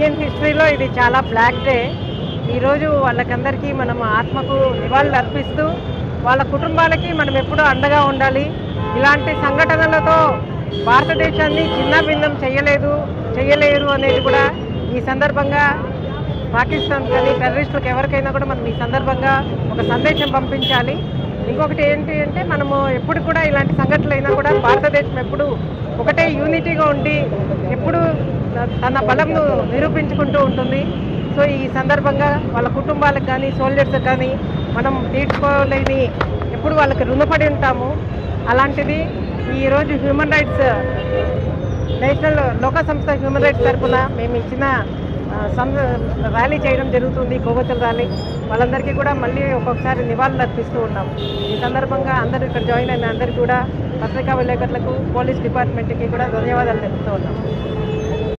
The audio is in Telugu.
ఇండియన్ హిస్టరీలో ఇది చాలా బ్లాక్ డే. ఈరోజు వాళ్ళకందరికీ మనం ఆత్మకు నివాళులు అర్పిస్తూ వాళ్ళ కుటుంబాలకి మనం ఎప్పుడూ అండగా ఉండాలి. ఇలాంటి సంఘటనలతో భారతదేశాన్ని చిన్నభిన్నం చేయలేరు అనేది కూడా ఈ సందర్భంగా పాకిస్తాన్ కానీ టెర్రరిస్టులకు ఎవరికైనా కూడా మనం ఈ సందర్భంగా ఒక సందేశం పంపించాలి. ఇంకొకటి ఏంటి అంటే మనము ఎప్పుడు కూడా ఇలాంటి సంఘటనలు అయినా కూడా భారతదేశం ఎప్పుడు ఒకటే యూనిటీగా ఉండి ఎప్పుడు తన బలంను నిరూపించుకుంటూ ఉంటుంది. సో ఈ సందర్భంగా వాళ్ళ కుటుంబాలకు కానీ సోల్జర్స్కి కానీ మనం తీర్చుకోలేని ఎప్పుడు వాళ్ళకి రుణపడి ఉంటాము. అలాంటిది ఈరోజు హ్యూమన్ రైట్స్ నేషనల్ లోక సంస్థ హ్యూమన్ రైట్స్ తరఫున మేము ఇచ్చిన ర్యాలీ చేయడం జరుగుతుంది, కొవ్వొత్తుల ర్యాలీ. వాళ్ళందరికీ కూడా మళ్ళీ ఒక్కొక్కసారి నివాళులు అర్పిస్తూ ఉన్నాం. ఈ సందర్భంగా అందరూ ఇక్కడ జాయిన్ అయిన అందరికీ కూడా పత్రికా విలేకరులకు, పోలీస్ డిపార్ట్మెంట్కి కూడా ధన్యవాదాలు తెలుపుతూ ఉన్నాం.